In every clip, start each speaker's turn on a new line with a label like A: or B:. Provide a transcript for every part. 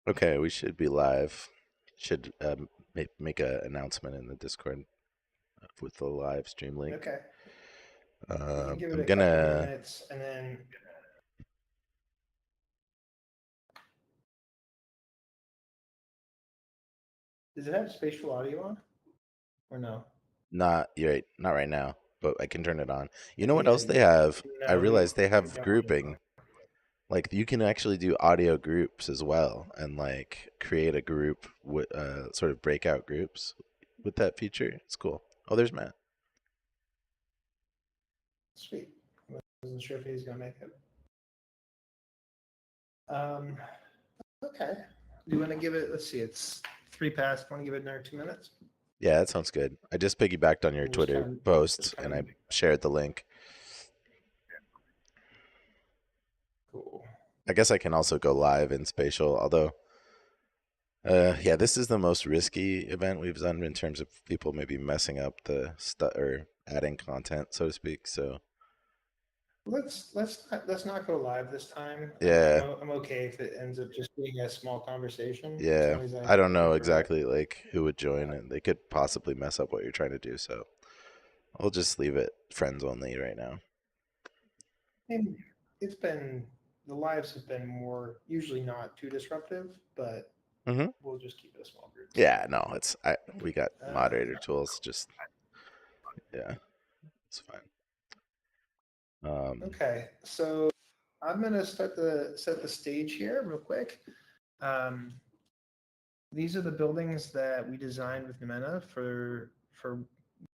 A: Okay, we should be live. Should make a announcement in the Discord with the live stream link.
B: Okay. You can give it
A: I'm
B: a couple more
A: gonna
B: minutes and then does it have spatial audio on or no?
A: not right now, but I can turn it on. You know what
B: Yeah,
A: else they have? I
B: no,
A: realized they
B: we
A: have
B: don't.
A: grouping. Like you can actually do audio groups as well, and like create a group with sort of breakout groups with that feature. It's cool. Oh, there's Matt.
B: Sweet. I wasn't sure if he was gonna make it. Um, okay. Do you want to give it? Let's see. It's three past. Want to give it another 2 minutes?
A: Yeah, that sounds good. I just piggybacked on your
B: And just
A: Twitter
B: kind of,
A: post
B: just kind
A: and
B: of
A: I shared the link.
B: cool.
A: I guess I can also go live in spatial, although yeah, this is the most risky event we've done in terms of people maybe messing up the stuff or adding content, so to speak. So
B: Let's not go live this time.
A: yeah,
B: I'm okay if it ends up just being a small conversation, as
A: yeah,
B: long as I
A: I don't
B: can
A: know
B: interact.
A: exactly like who would join, and they could possibly mess up what you're trying to do. So I'll just leave it friends only right now.
B: And it's been the lives have been more usually not too disruptive, but
A: Hmm.
B: we'll just keep it a small group.
A: Yeah, no, we got moderator
B: Yeah.
A: tools. Just yeah, it's fine. Um,
B: Okay, so I'm gonna set the stage here real quick. Um, these are the buildings that we designed with Numena for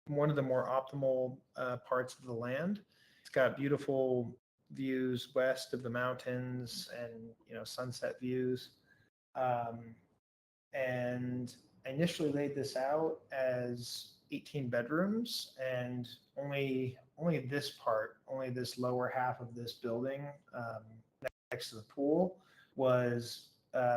B: one of the more optimal parts of the land. It's got beautiful views west of the mountains and sunset views. Um, and I initially laid this out as 18 bedrooms, and only this part, only this lower half of this building um, next to the pool was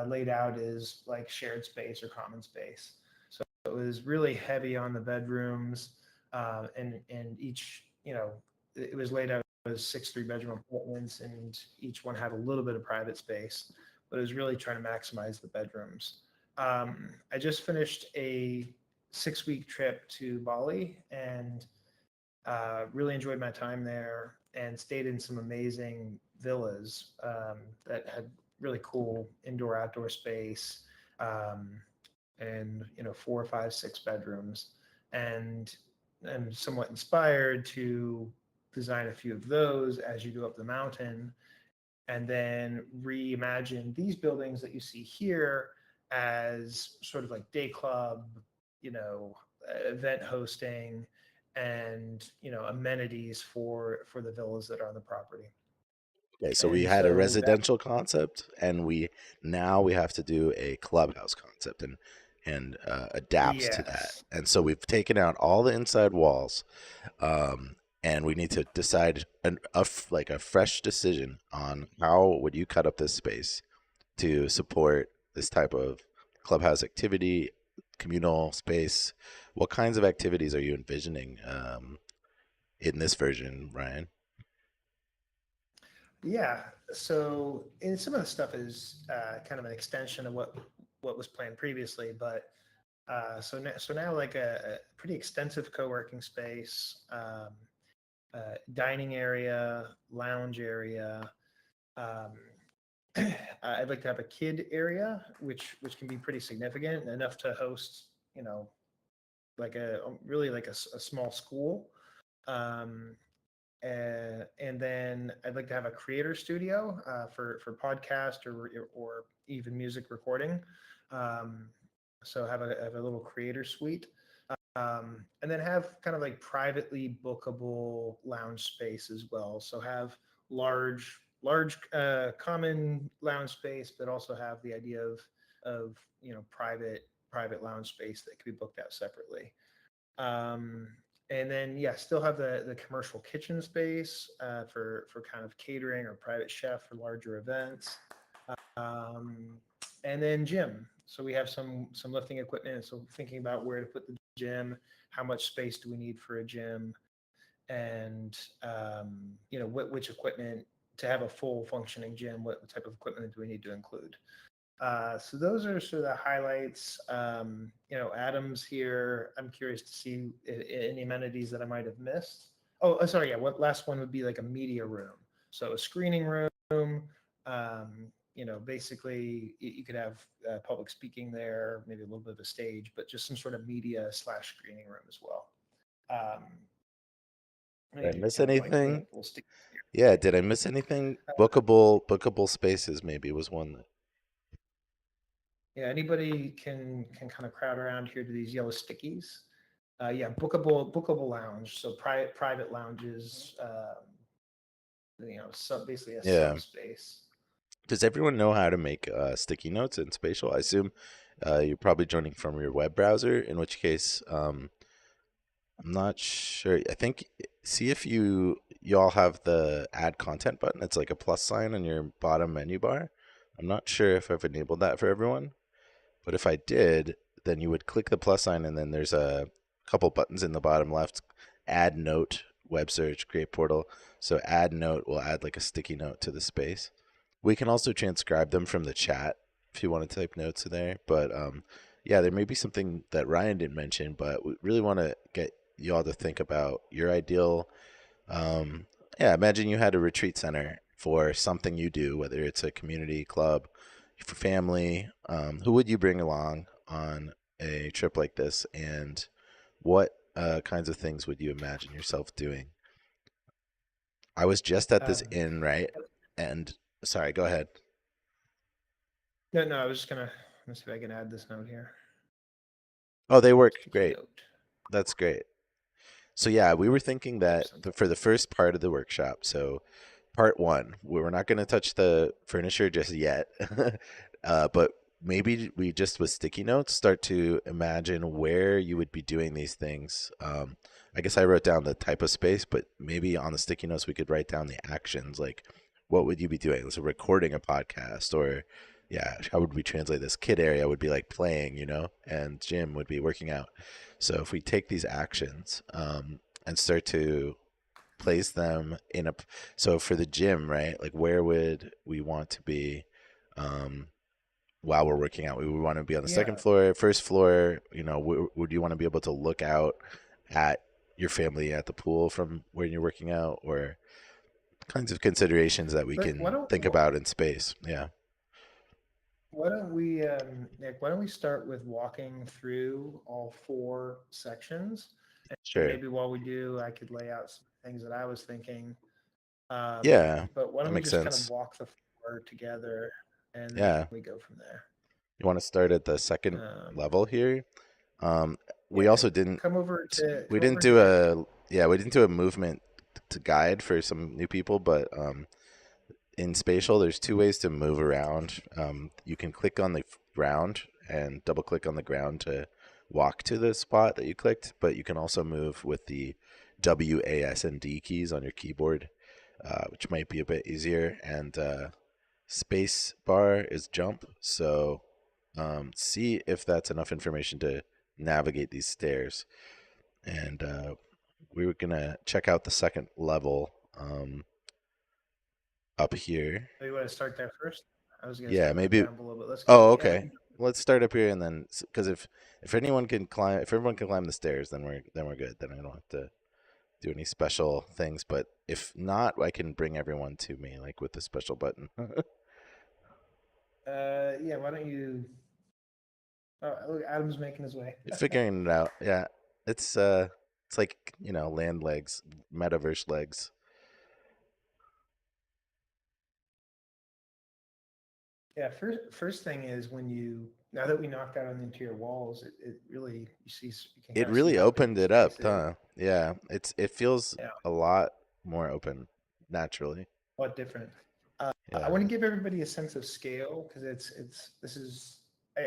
B: laid out as like shared space or common space. So it was really heavy on the bedrooms, and each it was laid out as six three-bedroom apartments, and each one had a little bit of private space, but it was really trying to maximize the bedrooms. I just finished a 6 week trip to Bali and really enjoyed my time there and stayed in some amazing villas that had really cool indoor outdoor space, um, and four, five, six bedrooms, and I'm somewhat inspired to design a few of those as you go up the mountain, and then reimagine these buildings that you see here as sort of like day club, you know, event hosting, and amenities for the villas that are on the property.
A: okay, so we
B: And
A: had a
B: so that
A: residential concept, and we have to do a clubhouse concept and adapt to that.
B: yes,
A: And so we've taken out all the inside walls, um, and we need to decide like a fresh decision on how would you cut up this space to support this type of clubhouse activity, communal space. What kinds of activities are you envisioning in this version, Ryan?
B: yeah. So and some of the stuff is kind of an extension of what was planned previously, but so now like a pretty extensive co-working space, dining area, lounge area. Um, I'd like to have a kid area, which can be pretty significant, enough to host, like really like a small school. Um, and then I'd like to have a creator studio for podcast or even music recording. Um, so have a little creator suite, and then have kind of like privately bookable lounge space as well. So have large common lounge space, but also have the idea of private lounge space that could be booked out separately. Um, and then yeah, still have the commercial kitchen space for kind of catering or private chef for larger events. Um, and then gym. So we have some lifting equipment. So thinking about where to put the gym, how much space do we need for a gym, and which equipment to have a full functioning gym. What type of equipment do we need to include? So those are sort of the highlights. Adam's here. I'm curious to see any amenities that I might have missed. Oh, sorry. Yeah. What last one would be like a media room. So a screening room. Basically you could have public speaking there, maybe a little bit of a stage, but just some sort of media slash screening room as well. Um,
A: Did I
B: Maybe
A: miss
B: kind of like paint
A: anything?
B: little stick.
A: Yeah, did I miss anything? Bookable spaces maybe was one that.
B: Yeah, anybody can kind of crowd around here to these yellow stickies. Yeah, bookable lounge. So private lounges. Basically a
A: Yeah.
B: subspace.
A: Does everyone know how to make sticky notes in Spatial? I assume you're probably joining from your web browser, in which case I'm not sure. I think see if y'all have the add content button. It's like a plus sign on your bottom menu bar. I'm not sure if I've enabled that for everyone, but if I did, then you would click the plus sign and then there's a couple buttons in the bottom left. Add note, web search, create portal. So add note will add like a sticky note to the space. We can also transcribe them from the chat if you want to type notes in there. But yeah, there may be something that Ryan didn't mention, but we really want to get y'all to think about your ideal. Um, yeah, imagine you had a retreat center for something you do, whether it's a community club, for family. Who would you bring along on a trip like this, and what kinds of things would you imagine yourself doing? I was just at this
B: Um,
A: inn, right? And sorry, go ahead.
B: no, no, I was just gonna let's see if I can add this note here.
A: Oh, they work
B: Sticky
A: great.
B: note.
A: That's great. So yeah, we were thinking
B: Type
A: that
B: something.
A: for the first part of the workshop, so part one, we're not going to touch the furniture just yet, but maybe we just with sticky notes start to imagine where you would be doing these things. I guess I wrote down the type of space, but maybe on the sticky notes we could write down the actions, like what would you be doing? So recording a podcast, or yeah, how would we translate this? Kid area would be like playing, and gym would be working out. So if we take these actions and start to place them in a, so for the gym, right? Like where would we want to be um, while we're working out? We would want to be on the second
B: Yeah,
A: floor, first floor. Would you want to be able to look out at your family at the pool from where you're working out, or kinds of considerations that we
B: but
A: can think about in space? Yeah,
B: why don't we, Nick? Why don't we start with walking through all four sections, and
A: sure.
B: maybe while we do, I could lay out some things that I was thinking.
A: Yeah,
B: But why
A: that
B: don't we
A: makes
B: just kind of
A: sense.
B: walk the floor together, and then
A: Yeah,
B: we go from there.
A: you want to start at the second
B: Um,
A: level here. Um, we
B: yeah,
A: also didn't we
B: come
A: didn't
B: over to
A: do
B: the.
A: a movement to guide for some new people, but in spatial there's two ways to move around. You can click on the ground and double click on the ground to walk to the spot that you clicked, but you can also move with the W, A, S, and D keys on your keyboard, which might be a bit easier. And space bar is jump. So see if that's enough information to navigate these stairs. And we were gonna check out the second level up here.
B: Oh, you want to start there first? I was going to
A: Yeah,
B: start from
A: maybe.
B: down below, but let's go.
A: Oh,
B: Yeah, we
A: okay.
B: can.
A: Let's start up here and then, because if anyone can climb, if everyone can climb the stairs, then we're good. Then I don't have to do any special things. But if not, I can bring everyone to me, like with the special button.
B: Yeah, why don't you? Oh, look, Adam's making his way.
A: Figuring it out. Yeah, it's like land legs, metaverse legs.
B: Yeah, first thing is when you now that we knocked out on the interior walls, it really you can
A: It
B: kind of see
A: really
B: how big
A: opened
B: the
A: it up,
B: space is.
A: huh? Yeah, it feels
B: Yeah,
A: a lot more open naturally.
B: a lot different. I
A: Yeah.
B: want to give everybody a sense of scale because it's this is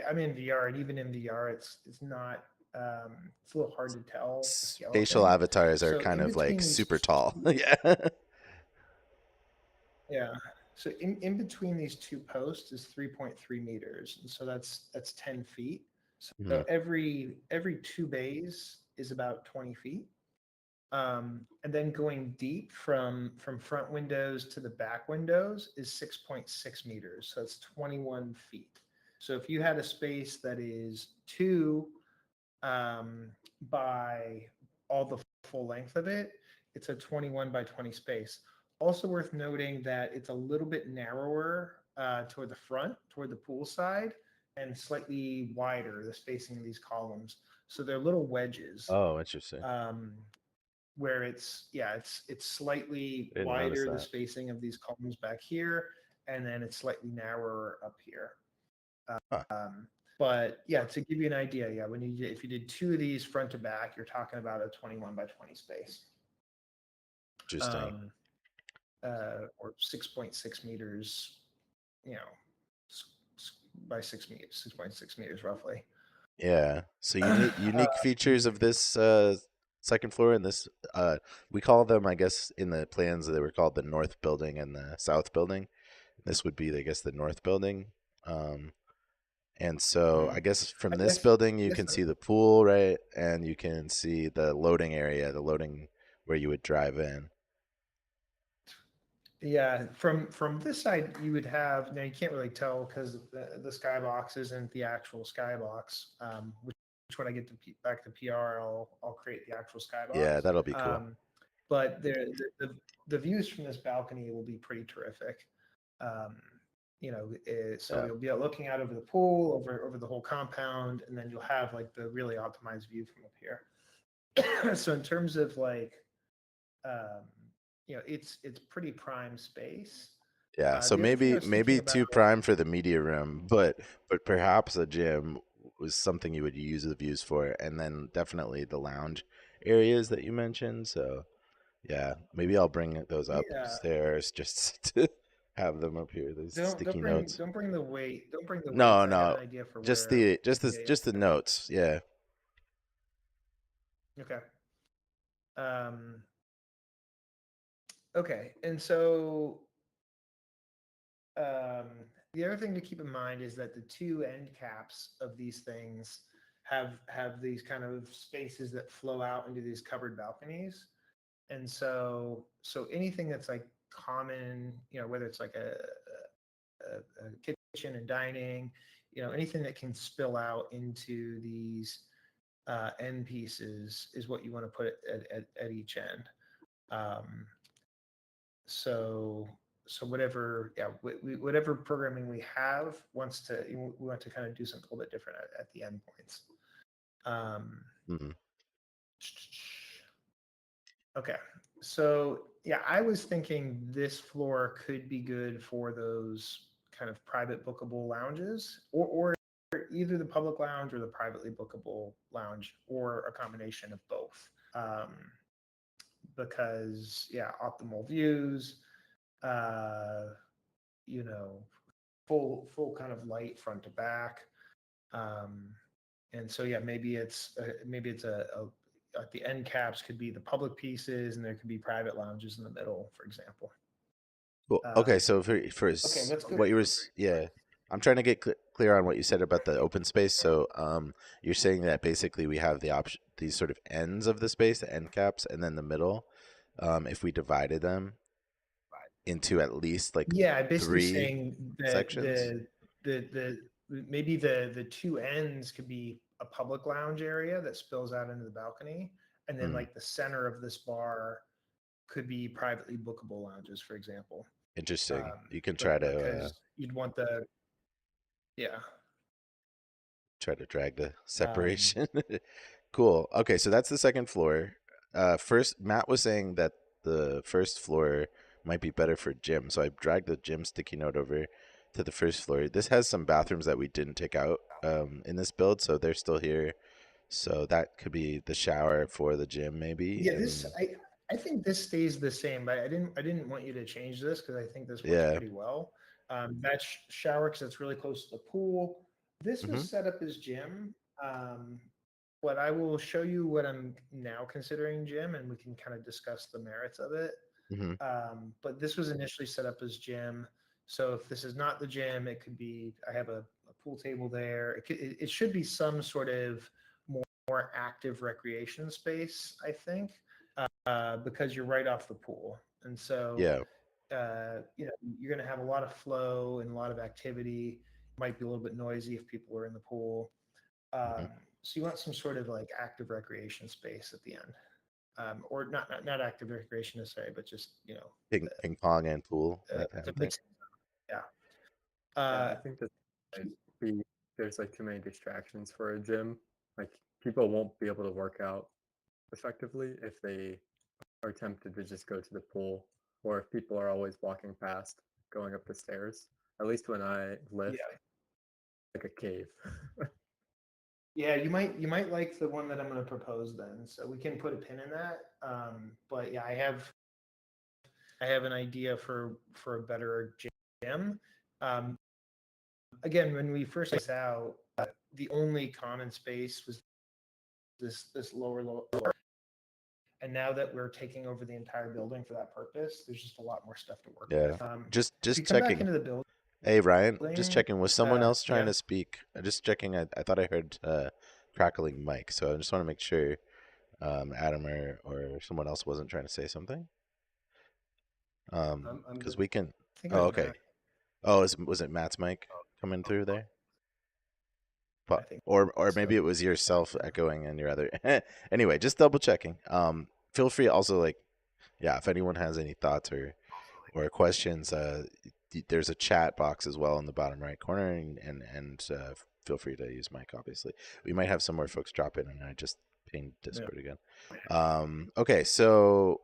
B: I'm in VR, and even in VR it's not it's a little hard to tell the scale of
A: Spatial
B: things.
A: avatars are
B: So
A: kind
B: in
A: of like
B: between these
A: super tall. Yeah.
B: Yeah. So in between these two posts is 3.3 meters. And so that's 10 feet. So
A: Mhm.
B: every two bays is about 20 feet. And then going deep from front windows to the back windows is 6.6 meters. So it's 21 feet. So if you had a space that is two by all the full length of it, it's a 21 by 20 space. Also worth noting that it's a little bit narrower toward the front, toward the pool side, and slightly wider, the spacing of these columns. So they're little wedges.
A: Oh, interesting.
B: Um, where it's slightly
A: I didn't notice
B: wider, the
A: that.
B: spacing of these columns back here, and then it's slightly narrower up here.
A: Huh.
B: Um, but yeah, to give you an idea, yeah, if you did two of these front to back, you're talking about a 21 by 20 space,
A: Interesting.
B: um, or 6.6 meters, you know, by 6 meters, 6.6 meters roughly.
A: Yeah. So
B: uh,
A: unique features of this second floor and this we call them, I guess, in the plans they were called the north building and the south building. This would be, I guess, the north building. Um, and so
B: hmm.
A: I guess
B: I
A: from this
B: guess,
A: building
B: I
A: you
B: guess
A: can see the pool, right? And you can see the loading area, the loading where you would drive in.
B: Yeah, from this side, you would have now you can't really tell because the skybox isn't the actual skybox. Which when I get to back to PR, I'll create the actual
A: Yeah,
B: skybox.
A: that'll be cool.
B: Um, but the views from this balcony will be pretty terrific. Um, so
A: Yeah.
B: you'll be looking out over the pool, over the whole compound, and then you'll have like the really optimized view from up here. So in terms of like um, it's pretty prime space.
A: Yeah, so
B: The other thing I was thinking
A: maybe
B: about,
A: too prime for the media room, but perhaps a gym was something you would use the views for, and then definitely the lounge areas that you mentioned. So yeah, maybe I'll bring those
B: yeah,
A: upstairs just to have them up here. Those sticky notes.
B: don't bring the
A: No,
B: weights. I have an
A: no,
B: idea for
A: just
B: where. Yeah.
A: just the notes. Yeah,
B: Okay. Um, okay, and so um, the other thing to keep in mind is that the two end caps of these things have these kind of spaces that flow out into these covered balconies. And so anything that's like common, whether it's like a kitchen and dining, anything that can spill out into these end pieces is what you want to put at each end. Um, so so whatever, yeah, whatever programming we have we want to kind of do something a little bit different at the endpoints. Um,
A: hmm
B: Okay. So yeah, I was thinking this floor could be good for those kind of private bookable lounges, or either the public lounge or the privately bookable lounge, or a combination of both. Because yeah, optimal views, uh, you know, full kind of light front to back. Um, and so yeah, maybe it's at the end caps could be the public pieces, and there could be private lounges in the middle, for example.
A: Cool. Okay,
B: Um,
A: so
B: okay, let's go.
A: what you were, yeah, I'm trying to get clear on what you said about the open space. So, you're saying that basically we have the option, these sort of ends of the space, the end caps, and then the middle. If we divided them into at least like
B: Yeah, I'm basically
A: three
B: saying that
A: sections.
B: the maybe the two ends could be a public lounge area that spills out into the balcony, and then
A: Mm,
B: like the center of this bar could be privately bookable lounges, for example.
A: interesting.
B: Um,
A: You can
B: but
A: try to
B: because you'd want the yeah.
A: drag the
B: Um,
A: separation. Cool. Okay, so that's the second floor. First, Matt was saying that the first floor might be better for gym, so I dragged the gym sticky note over to the first floor. This has some bathrooms that we didn't take out in this build, so they're still here. So that could be the shower for the gym, maybe.
B: Yeah, this
A: And
B: I think this stays the same, but I didn't want you to change this because I think this works
A: yeah,
B: pretty well. That shower because it's really close to the pool. This
A: hmm
B: was set up as gym, um, but I will show you what I'm now considering gym, and we can kind of discuss the merits of it.
A: hmm
B: But this was initially set up as gym. So if this is not the gym, it could be I have a pool table there. It should be some sort of more active recreation space, I think, because you're right off the pool. And so,
A: yeah,
B: you're going to have a lot of flow and a lot of activity. might be a little bit noisy if people are in the pool.
A: Hmm.
B: So you want some sort of like active recreation space at the end, or not active recreation necessarily, but just
A: Ping pong and pool, that type
B: to
A: of thing.
B: mix. Yeah.
C: Yeah,
B: Uh,
C: I think that might be there's like too many distractions for a gym. Like people won't be able to work out effectively if they are tempted to just go to the pool or if people are always walking past going up the stairs. At least when I lift
B: yeah.
C: like a cave.
B: Yeah, you might like the one that I'm going to propose then. So we can put a pin in that. But yeah, I have an idea for a better gym. Um, Again, when we first laid this out, the only common space was this lower, and now that we're taking over the entire building for that purpose, there's just a lot more stuff to work
A: Yeah.
B: with. If you
A: Just
B: come back
A: checking.
B: into the
A: Hey Ryan, just
B: building,
A: checking. Was someone else trying
B: yeah,
A: to speak? Just checking. I thought I heard crackling mic, so I just want to make sure Adam or someone else wasn't trying to say something.
C: I'm
A: Because
C: just
A: we can.
B: I think it
A: Oh,
B: was
A: okay.
B: Matt.
A: Oh, was it Matt's mic coming through there?
B: I think
A: Or
B: so.
A: maybe it was yourself echoing in your other. Anyway, just double checking. Feel free also like, yeah, if anyone has any thoughts or questions, there's a chat box as well in the bottom right corner, and feel free to use mic. Obviously, we might have some more folks drop in, and I just pinged
B: Yeah.
A: Discord again. Okay, so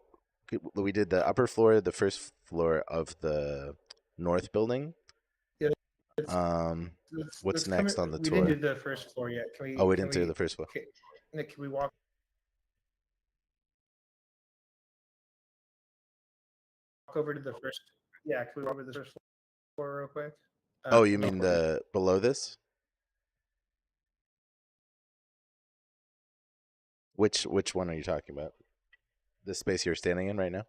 A: we did the upper floor, the first floor of the north building.
B: Yeah, let's,
A: Um, what's
B: let's come.
A: next on the
B: We didn't do
A: tour?
B: the first floor yet. Can
A: Oh,
B: we?
A: we
B: Can
A: didn't do
B: we?
A: the first floor.
B: Okay, Nick, can we walk over to the first? Yeah, can we walk over to the first floor real quick?
A: Oh, you
B: No,
A: mean
B: we're good.
A: the below this? Which one are you talking about? The space you're standing in right now?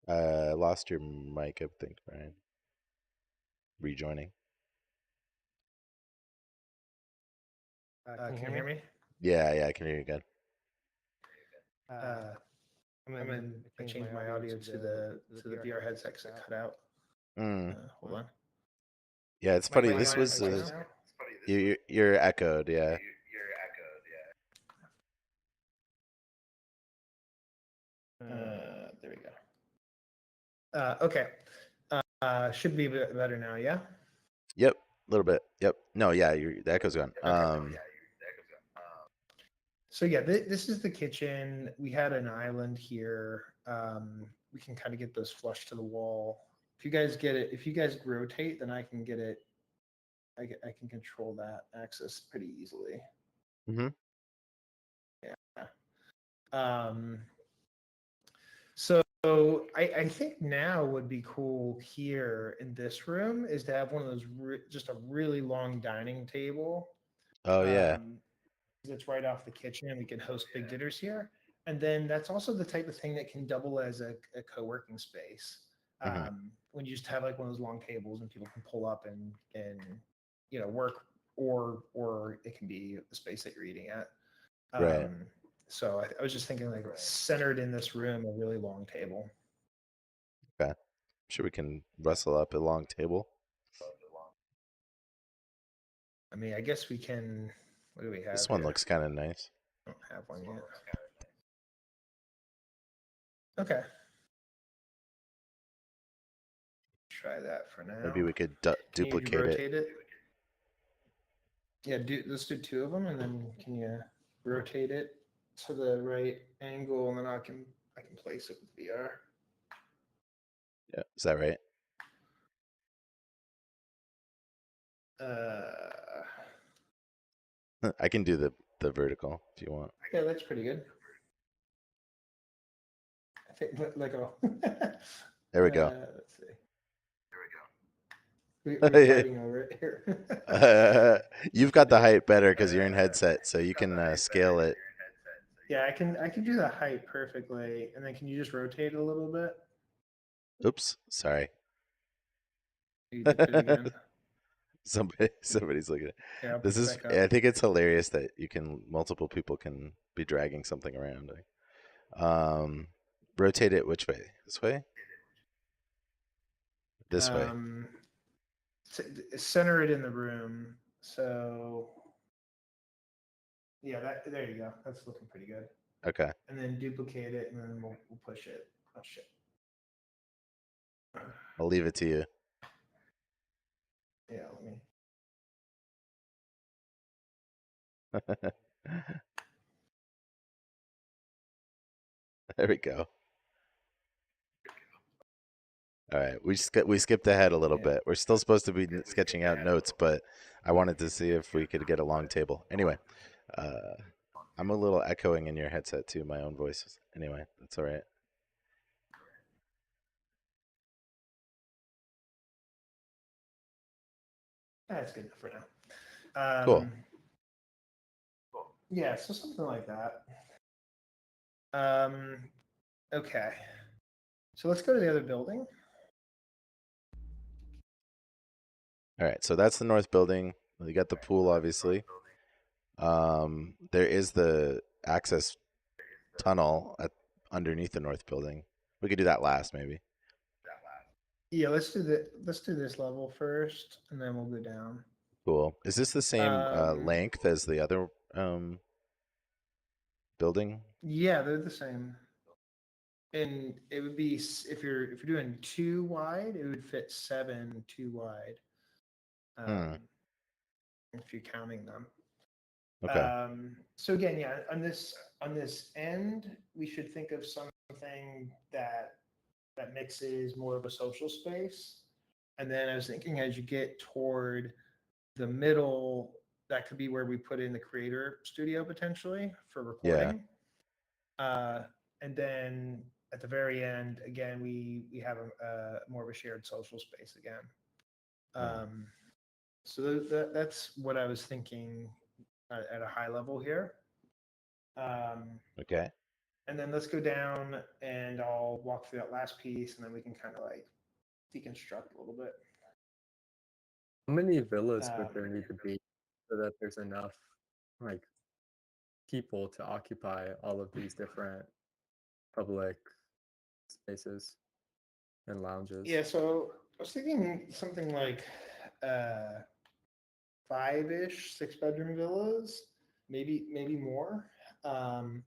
A: Lost your mic, I think, Ryan. Rejoining.
B: Can you hear me?
A: Yeah, I can hear you again.
B: Uh, I changed my audio to the VR headset because it cut out.
A: Mm.
B: Hold on.
A: Yeah, it's
B: Am I
A: funny.
B: getting
A: This
B: my
A: was
B: voice now?
A: you're echoed. Yeah.
B: There we go. Okay. Should be a bit better now. Yeah.
A: Yep. A little bit. Yep. No. Yeah. The echo's gone.
B: Okay. So yeah, this is the kitchen. We had an island here. We can kind of get those flush to the wall. If you guys get it, if you guys rotate, then I can get it. I can control that access pretty easily.
A: Mm-hmm.
B: Yeah. Um, so I think now would be cool here in this room is to have one of those just a really long dining table.
A: Oh yeah.
B: Um, it's right off the kitchen and we can host big dinners here. And then that's also the type of thing that can double as a co-working space.
A: Mm-hmm.
B: When you just have like one of those long tables and people can pull up and work, or it can be the space that you're eating at.
A: Right.
B: So I was just thinking like centered in this room, a really long table.
A: Okay. Sure, we can rustle up a long table.
B: I mean, I guess we can. What do we have
A: This one
B: here?
A: looks kind of nice.
B: I don't have one yet. Okay. Try that for now.
A: Maybe we could
B: Can you
A: duplicate it.
B: rotate it? Yeah, let's do two of them, and then can you rotate it to the right angle, and then I can place it with VR.
A: Yeah. Is that right?
B: Uh,
A: I can do the vertical if you want.
B: yeah, that's pretty good. I think like
A: There we go.
B: let's see. We're fighting over it here.
A: You've got the height better because you're in headset, so you can scale it.
B: Yeah, I can do the height perfectly, and then can you just rotate it a little bit?
A: Oops, sorry.
B: You did it again.
A: Somebody's looking at
B: Yeah, I'll
A: this
B: put it
A: is
B: back
A: I
B: up.
A: think it's hilarious that multiple people can be dragging something around. Um, rotate it which way? This way? This way.
B: Um, center it in the room. So yeah, there you go. That's looking pretty good.
A: Okay.
B: And then duplicate it, and then we'll push it. Oh shit.
A: I'll leave it to you.
B: Yeah, let me.
A: There we go. All right, we skipped ahead a little
B: Yeah.
A: bit. We're still supposed to be sketching out notes, but I wanted to see if we could get a long table. Anyway, uh, I'm a little echoing in your headset too, my own voice. Anyway, that's all right.
B: That's good enough for now.
A: Cool.
B: Yeah, so something like that. Um, okay. So let's go to the other building.
A: All right, so that's the north building. You got the pool, obviously. There is the access tunnel underneath the north building. We could do that last, maybe.
B: Yeah, let's do this level first, and then we'll go down.
A: Cool. Is this the same
B: Um,
A: length as the other building?
B: yeah, they're the same. And it would be if you're doing 2 wide, it would fit 7 2 wide.
A: Hmm.
B: If you're counting them.
A: Okay.
B: So again, yeah, on this end, we should think of something that mixes more of a social space. And then I was thinking as you get toward the middle, that could be where we put in the creator studio potentially for
A: Yeah.
B: recording. And then at the very end, again, we have a more of a shared social space again.
A: Hmm.
B: So that's what I was thinking at a high level here.
A: Okay.
B: And then let's go down and I'll walk through that last piece and then we can kind of like deconstruct a little bit.
C: How many villas would
B: Um,
C: there need to be so that there's enough like people to occupy all of these different public spaces and lounges?
B: yeah, so I was thinking something like 5-ish 6-bedroom villas, maybe more. Um,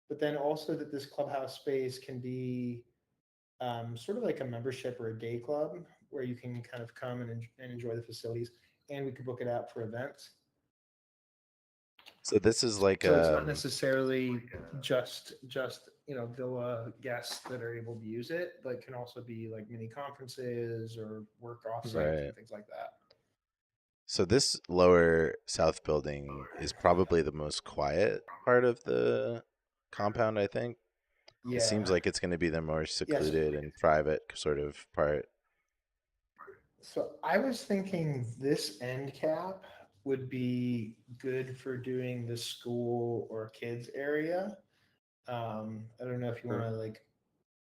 B: but then also that this clubhouse space can be sort of like a membership or a day club where you can kind of come and enjoy the facilities, and we could book it out for events.
A: So this is like
B: So it's not necessarily just villa guests that are able to use it, but can also be like mini conferences or work offsites
A: right.
B: and things like that.
A: So this lower south building is probably the most quiet part of the compound, I think. It seems
B: Yeah.
A: like it's going to be the more
B: Yes.
A: secluded and private sort of part.
B: So I was thinking this end cap would be good for doing the school or kids area. I don't know if you want
C: Sure.
B: to like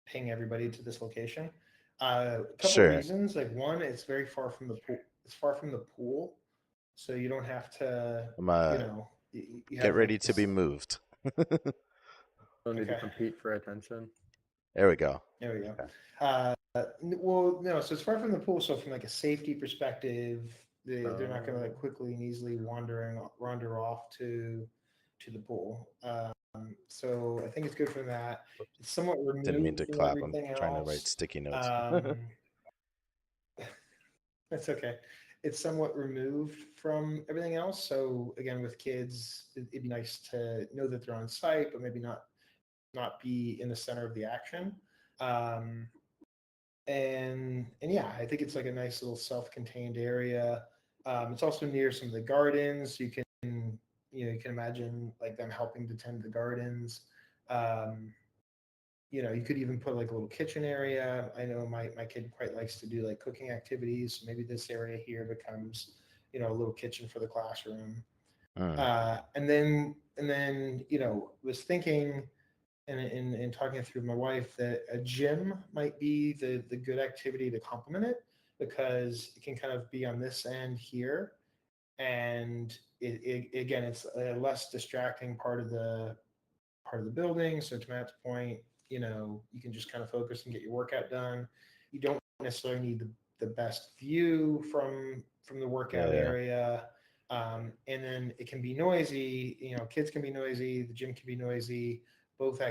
B: ping everybody to this location. A couple
A: Sure.
B: reasons. Like one, it's very far from the pool. It's far from the pool, so you don't have to.
A: I'm
B: You
A: get
B: have
A: ready
B: like
A: to be
B: this.
A: moved.
C: Don't need to
B: Okay,
C: compete for attention.
A: There we go.
B: there we go.
A: Okay.
B: Well, no, so it's far from the pool. So from like a safety perspective, they're not going to like
C: Oh.
B: quickly and easily wander off to the pool. So I think it's good for that. It's somewhat
A: Didn't mean
B: removed
A: to
B: from
A: clap. I'm
B: everything
A: trying to write
B: else.
A: sticky notes.
B: Um, that's okay. It's somewhat removed from everything else. So again, with kids, it'd be nice to know that they're on site, but maybe not be in the center of the action. Um, and yeah, I think it's like a nice little self-contained area. It's also near some of the gardens. You can imagine like them helping to tend the gardens. Um, you could even put like a little kitchen area. I know my kid quite likes to do like cooking activities. So maybe this area here becomes, a little kitchen for the classroom.
A: Mm,
B: And then was thinking and talking through my wife that a gym might be the good activity to complement it because it can kind of be on this end here, and again it's a less distracting part of the building. So to Matt's point, you can just kind of focus and get your workout done. You don't necessarily need the best view from the workout
A: Yeah.
B: area. And then it can be noisy. Kids can be noisy. The gym can be noisy. Both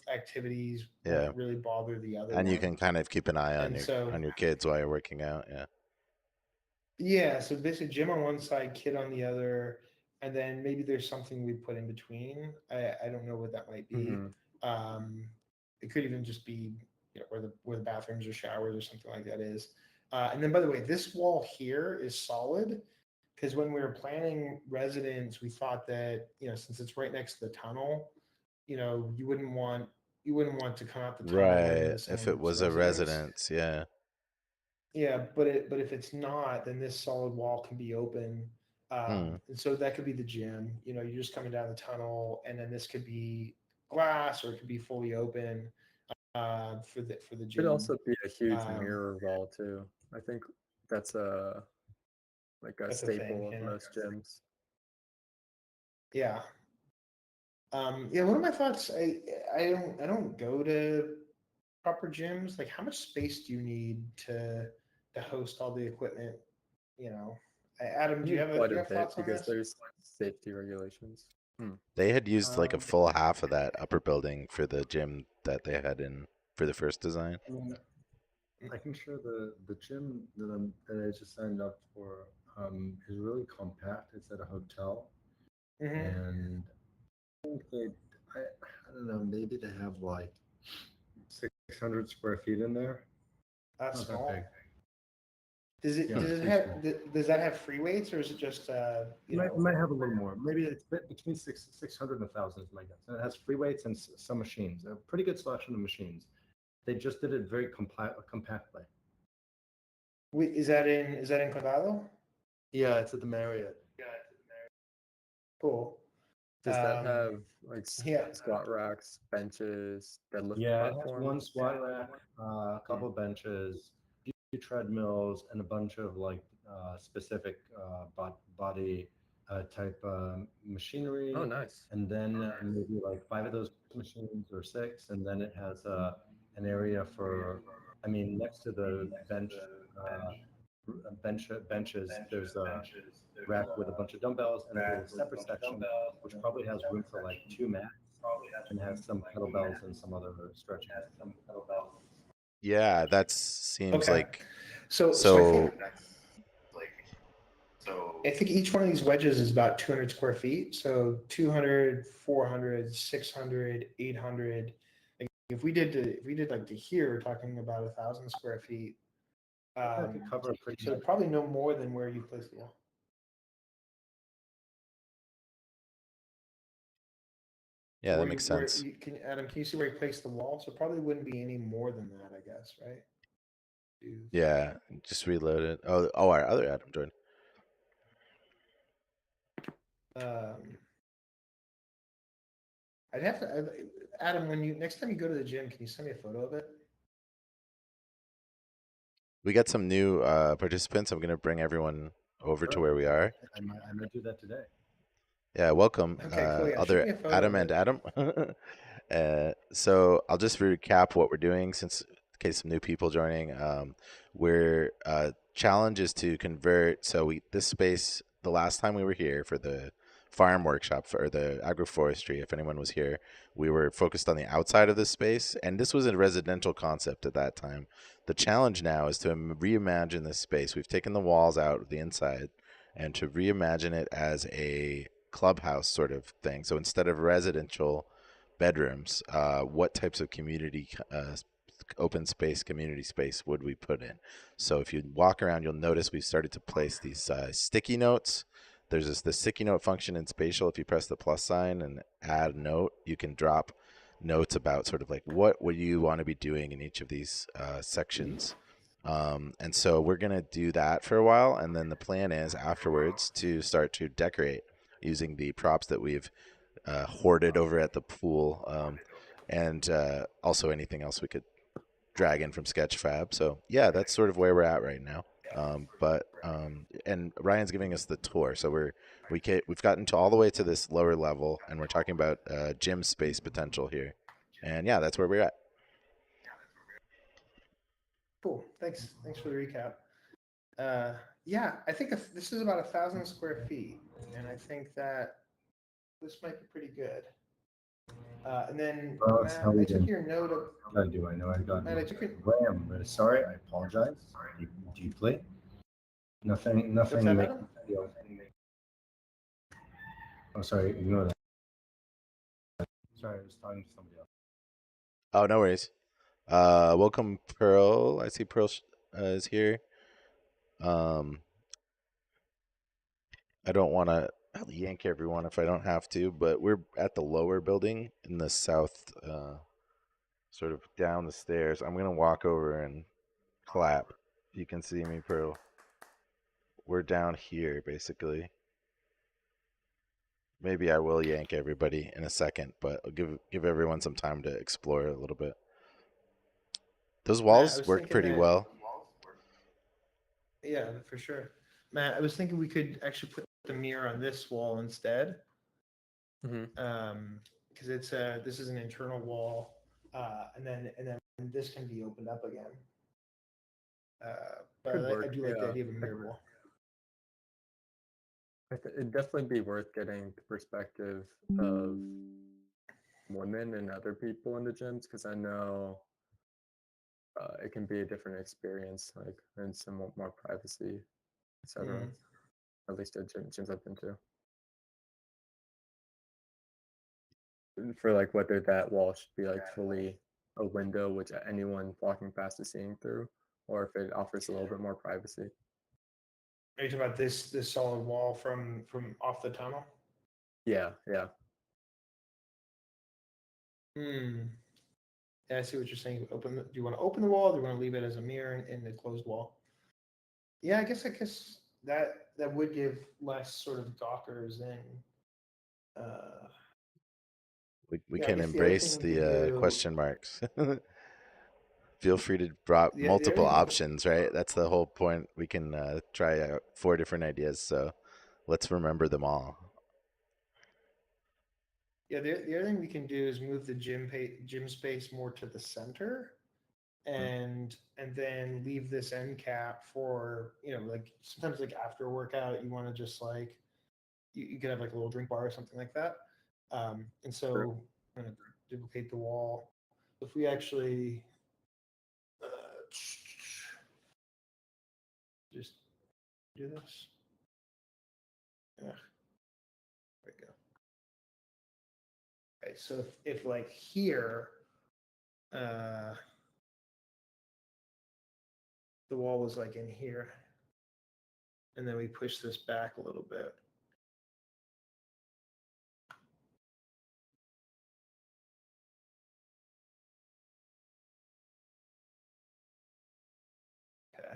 B: activities
A: Yeah.
B: won't really bother the other
A: And you
B: one.
A: can kind of keep an eye on
B: And so
A: your kids while you're working out. Yeah.
B: yeah, so basically gym on one side, kid on the other, and then maybe there's something we put in between. I don't know what that might be.
C: Hmm.
B: Um, it could even just be where the bathrooms or showers or something like that is. And then by the way, this wall here is solid because when we were planning residence, we thought that since it's right next to the tunnel, you wouldn't want to come out the tunnel and get
A: Right.
B: into
A: If it
B: someone's
A: was a
B: residence.
A: residence, yeah.
B: Yeah, but if it's not, then this solid wall can be open,
A: Hmm.
B: and so that could be the gym. You're just coming down the tunnel, and then this could be glass or it could be fully open for the
C: Could
B: gym.
C: also be a huge
B: Um,
C: mirror wall too. I think that's a like a
B: that's a thing.
C: staple of most gyms.
B: Yeah. Yeah. One of my thoughts. I don't go to proper gyms. Like, how much space do you need to host all the equipment? You know, Adam,
C: I
B: do you
C: need
B: have
C: quite
B: do
C: a
B: you have
C: bit
B: thoughts on
C: because
B: this?
C: there's safety regulations. Hmm.
A: They had used like a
D: Um,
A: full half of that upper building for the gym that they had in for the first design.
D: I mean, I can share the gym that I just signed up for is really compact. It's at a hotel,
B: Hmm.
D: and I think I don't know, maybe they have like 600 square feet in there.
B: That's
D: Not that
B: small.
D: big.
B: Does it
D: Yeah,
B: does it
D: pretty
B: have
D: small.
B: does that have free weights or is it just
D: It might have a little more. Maybe it's between 600 and 1,000 is my guess. And it has free weights and some machines. A pretty good selection of machines. They just did it very compactly.
B: wait, is that in Condado?
D: Yeah, it's at the Marriott.
B: Cool.
C: Does that
B: Um,
C: have like
B: yeah.
C: squat racks, benches, deadlift
D: Yeah, it has one
C: platforms?
D: squat rack, a couple of benches, few treadmills, and a bunch of like specific body type machinery.
C: Oh, nice.
D: And then maybe like 5 of those machines or 6, and then it has an area for, I mean, next to the benches, there's a rack with a bunch of dumbbells, and there's a separate section which probably has room for like 2 mats and has some kettlebells and some other stretching.
A: Yeah, that seems
B: Okay.
A: like
B: So I think each one of these wedges is about 200 square feet. So 200, 400, 600, 800. Like if we did like to here, we're talking about 1,000 square feet.
D: That could cover a pretty
B: So probably no more than where you place the wall.
A: yeah, that makes sense.
B: Adam, can you see where you placed the wall? So probably wouldn't be any more than that, I guess, right?
A: Yeah, just reload it. Oh, our other Adam joined.
B: Um, I'd have to, Adam, next time you go to the gym, can you send me a photo of it?
A: We got some new participants. I'm gonna bring everyone over to
D: Sure.
A: where we are.
D: I might do that today.
A: Yeah, welcome,
B: Okay, cool. Yeah, shoot
A: other
B: me a photo
A: Adam
B: of
A: and
B: it.
A: Adam. So I'll just recap what we're doing since in case some new people joining. We're challenge is to convert. So this space the last time we were here for the farm workshop for the agroforestry. If anyone was here, we were focused on the outside of this space, and this was a residential concept at that time. The challenge now is to reimagine this space. We've taken the walls out of the inside and to reimagine it as a clubhouse sort of thing. So instead of residential bedrooms, what types of community open space, community space would we put in? So if you walk around, you'll notice we've started to place these sticky notes. There's the sticky note function in Spatial. If you press the plus sign and add a note, you can drop notes about sort of like what would you want to be doing in each of these sections. And so we're going to do that for a while. And then the plan is afterwards to start to decorate using the props that we've hoarded over at the pool, and also anything else we could drag in from Sketchfab. So yeah, that's sort of where we're at right now. And Ryan's giving us the tour, so we've gotten to all the way to this lower level, and we're talking about gym space potential here. And yeah, that's where we're at.
B: Cool. Thanks. Thanks for the recap. Yeah, I think this is about 1,000 square feet, and I think that this might be pretty good. And then
D: Well, that's how
B: Matt,
D: we
B: I took
D: did.
B: your note of
D: I do. I know. I got.
B: Matt, I took your
D: I'm really sorry. I apologize deeply. Nothing.
B: what's
D: Nothing.
B: that,
D: Make
B: Adam?
D: me feel. Oh, sorry. Ignore that. Sorry, I was talking to somebody else.
A: Oh, no worries. Welcome, Pearl. I see Pearl is here. I don't want to yank everyone if I don't have to, but we're at the lower building in the south, sort of down the stairs. I'm gonna walk over and clap. You can see me, Pearl. We're down here, basically. Maybe I will yank everybody in a second, but I'll give everyone some time to explore a little bit. Those
B: Matt, I
A: walls
B: was
A: work
B: thinking
A: pretty
B: that
A: well.
B: yeah, for sure. Matt, I was thinking we could actually put the mirror on this wall instead. Because it's this is an internal wall, and then this can be opened up again. But
C: Could work,
B: I do like the
C: yeah.
B: idea of a mirror wall.
C: It'd definitely be worth getting the perspective of women and other people in the gyms because I know it can be a different experience, like and some more privacy, etc.
B: Mhm.
C: At least at gyms I've been to. For like whether that wall should be like fully a window which anyone walking past is seeing through, or if it offers a little bit more privacy.
B: Are you talking about this solid wall from off the tunnel?
C: Yeah, yeah.
B: Hmm. Yeah, I see what you're saying. Do you want to open the wall? Or do you want to leave it as a mirror in the closed wall? Yeah, I guess that would give less sort of gawkers and
A: We
B: yeah, I
A: can
B: guess the other
A: embrace
B: thing we could
A: the
B: do.
A: question marks. Feel free to drop
B: The other
A: multiple
B: thing,
A: options, right? That's the whole point. We can try out 4 different ideas, so let's remember them all.
B: yeah, the other thing we can do is move the gym space more to the center, and then leave this end cap for like sometimes like after a workout you want to just like you could have like a little drink bar or something like that. And
C: True.
B: so I'm going to duplicate the wall. If we actually just do this. Yeah, there we go. Okay, so if like here, the wall was like in here, and then we push this back a little bit. Okay.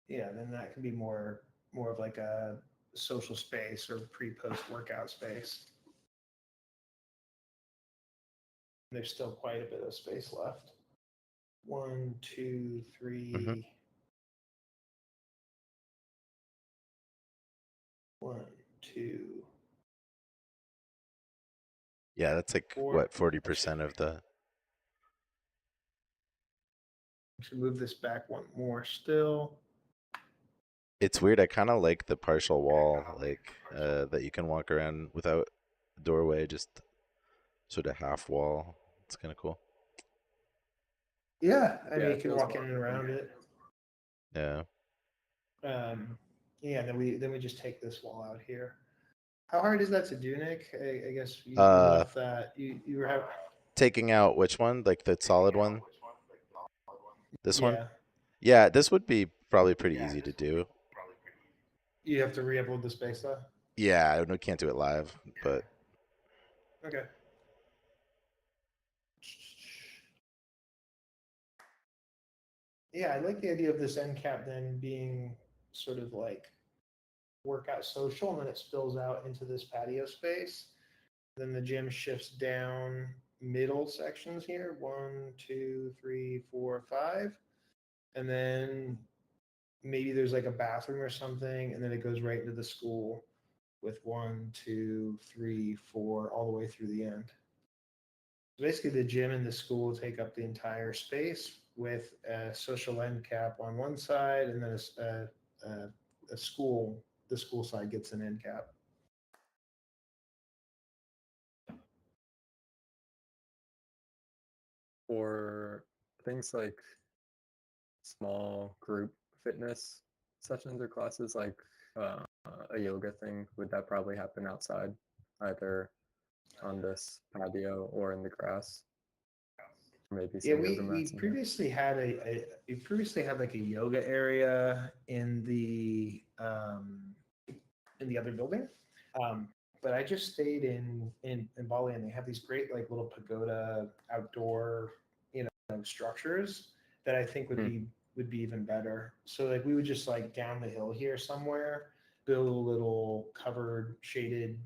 B: Yeah, then that can be more of like a social space or pre-post workout space. There's still quite a bit of space left. 1, 2, 3.
A: Mm-hmm.
B: 1, 2.
A: Yeah, that's like
B: 4.
A: what 40% of the.
B: Should move this back one more still.
A: It's weird. I kind of like the partial wall, like that you can walk around without a doorway, just sort of half wall. It's kind of cool.
B: Yeah, I
C: Yeah,
B: mean, you
C: it
B: can
C: feels
B: walk in and around it.
A: Yeah.
B: Yeah, then we just take this wall out here. How hard is that to do, Nick? I guess you
A: Uh,
B: left that you were having.
A: Taking out which one? Like the solid one? This one?
B: Yeah,
A: Yeah, this would be probably pretty easy to do.
B: you have to re-upload the space though.
A: Yeah, we can't do it live, but
B: Okay. Yeah, I like the idea of this end cap then being sort of like workout social, and then it spills out into this patio space. Then the gym shifts down middle sections here. 1, 2, 3, 4, 5. and then maybe there's like a bathroom or something, and then it goes right into the school with 1, 2, 3, 4, all the way through the end. Basically, the gym and the school take up the entire space with a social end cap on one side, and then a school. The school side gets an end cap.
C: For things like small group fitness sessions or classes, like a yoga thing, would that probably happen outside, either on this patio or in the grass? Maybe
B: Yeah,
C: some yoga
B: we
C: mats in there.
B: previously had we previously had like a yoga area in the other building. But I just stayed in Bali, and they have these great like little pagoda outdoor, structures that I think
C: Hmm.
B: would be even better. So like we would just like down the hill here somewhere, build a little covered shaded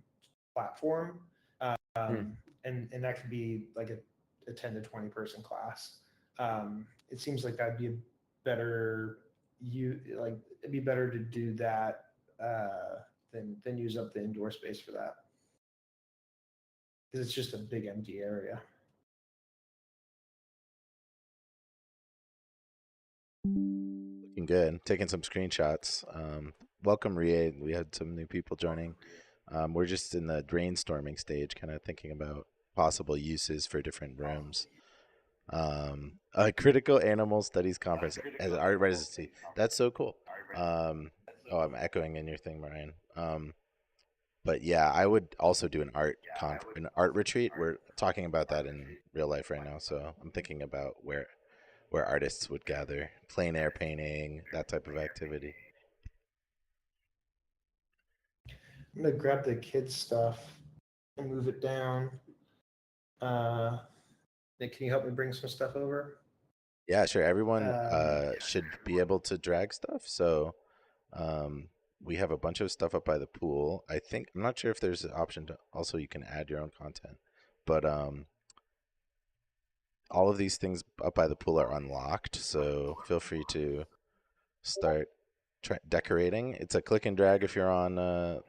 B: platform,
C: Hmm.
B: and that could be like a 10 to 20 person class. It seems like that'd be a better it'd be better to do that than use up the indoor space for that, because it's just a big empty area.
A: Looking good. Taking some screenshots. Welcome, Rie. We had some new people joining. We're just in the brainstorming stage, kind of thinking about possible uses for different rooms. A critical animal studies conference as an art residency. That's so cool. Oh, I'm echoing in your thing, Ryan. But yeah, I would also do an art retreat. We're talking about that in real life right now, so I'm thinking about where artists would gather, plein air painting, that type of activity.
B: I'm gonna grab the kids stuff and move it down. Nick, can you help me bring some stuff over?
A: Yeah, sure. Everyone
B: Um,
A: should be able to drag stuff. So um, we have a bunch of stuff up by the pool. I'm not sure if there's an option to also you can add your own content, but all of these things up by the pool are unlocked. So feel free to start decorating. It's a click and drag if you're on a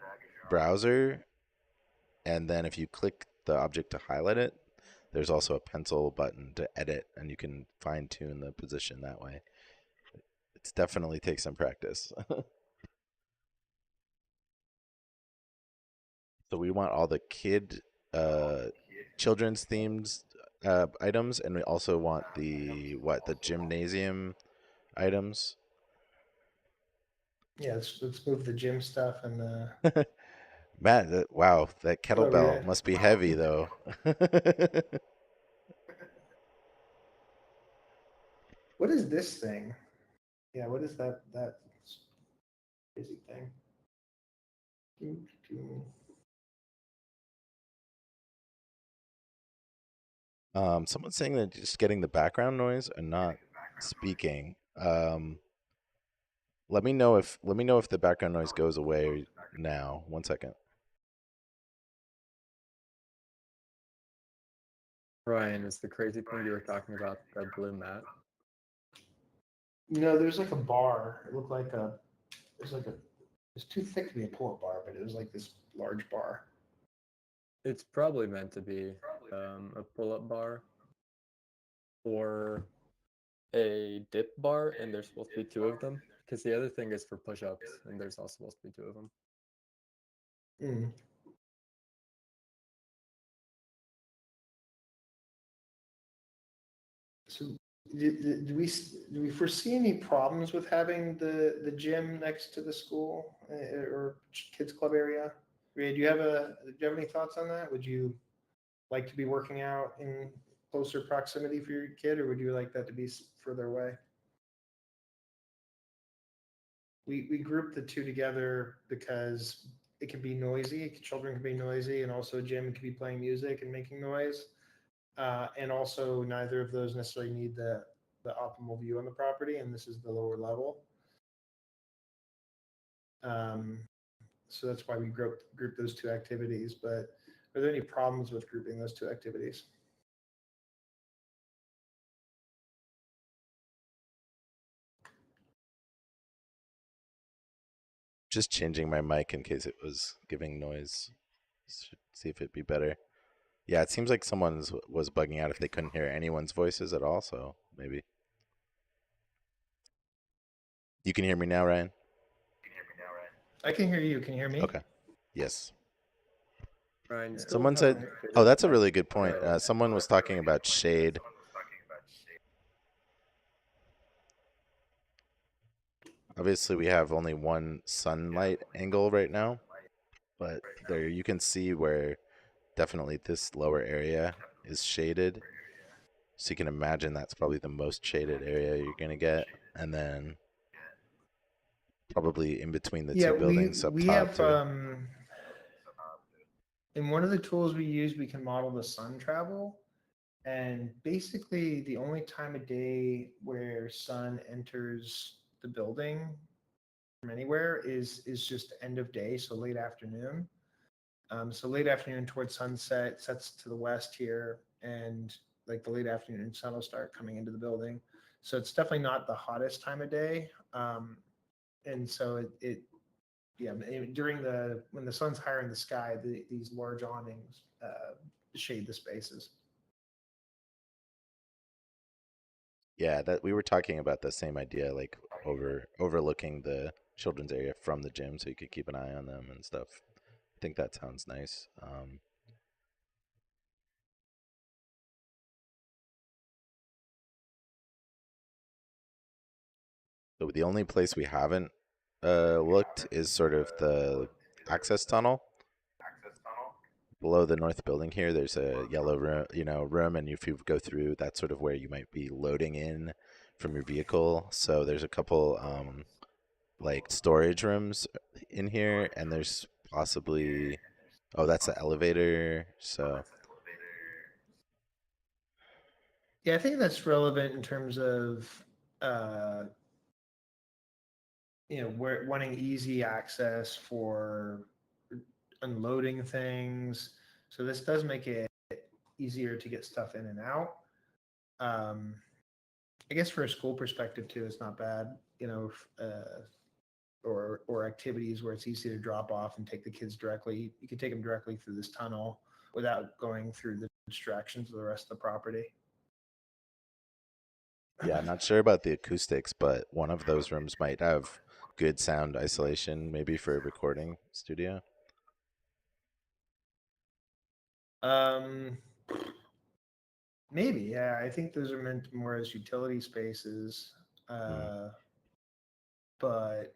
A: browser, and then if you click the object to highlight it, there's also a pencil button to edit, and you can fine tune the position that way. It's definitely takes some practice. So we want all the uh, children's themed items, and we also want the gymnasium items.
B: yeah, let's move the gym stuff and the.
A: Matt, wow, that
B: Hello,
A: kettlebell
B: Rita.
A: must be heavy though.
B: What is this thing? Yeah, what is that crazy thing?
A: Someone's saying that just getting the background noise and not speaking. Let me know if the background noise goes away now. 1 second.
C: Ryan, is the crazy thing you were talking about the blue mat?
B: No, there's like a bar. It looked like a. It's like a. It's too thick to be a pull-up bar, but it was like this large bar.
C: It's probably meant to be a pull-up bar or a dip bar, and there's supposed to be two of them. Because the other thing is for push-ups, and there's also supposed to be two of them.
B: Mm. So, do we foresee any problems with having the gym next to the school or kids club area? Ray, do you have any thoughts on that? Would you like to be working out in closer proximity for your kid, or would you like that to be further away? We group the two together because it can be noisy. Children can be noisy, and also gym can be playing music and making noise. And also, neither of those necessarily need the optimal view on the property, and this is the lower level. Um, so that's why we group those two activities. But are there any problems with grouping those two activities?
A: just changing my mic in case it was giving noise. See if it'd be better. Yeah, it seems like someone was bugging out if they couldn't hear anyone's voices at all. So maybe you can hear me now, Ryan.
B: I can hear you. Can you hear me?
A: Okay. Yes.
C: Ryan, you still
A: Someone
C: have
A: said,
C: bigger
A: "Oh, that's a
C: effect,
A: really good point."
C: so
A: Someone was talking about shade. Obviously, we have only one sunlight angle right now, but there you can see where definitely this lower area is shaded. So you can imagine that's probably the most shaded area you're gonna get, and then probably in between the
B: Yeah,
A: two buildings up
B: we
A: top
B: have
A: too.
B: in one of the tools we use, we can model the sun travel. And basically, the only time of day where sun enters the building from anywhere is just end of day, so late afternoon. So late afternoon towards sunset, sets to the west here, and like the late afternoon sun will start coming into the building. So it's definitely not the hottest time of day. And so it yeah, during when the sun's higher in the sky, these large awnings shade the spaces.
A: Yeah, that we were talking about the same idea, like overlooking the children's area from the gym, so you could keep an eye on them and stuff. I think that sounds nice. So the only place we haven't looked is sort of the access tunnel below the north building here. There's a yellow room, room, and if you go through, that's sort of where you might be loading in from your vehicle. So there's a couple like storage rooms in here, and there's possibly that's the elevator. So
B: Yeah, I think that's relevant in terms of uh, we're wanting easy access for unloading things. So this does make it easier to get stuff in and out. I guess for a school perspective too, it's not bad. Or activities where it's easy to drop off and take the kids directly. You can take them directly through this tunnel without going through the distractions of the rest of the property.
A: yeah, not sure about the acoustics, but one of those rooms might have good sound isolation, maybe for a recording studio.
B: Um, Maybe, yeah. I think those are meant more as utility spaces. Uh, but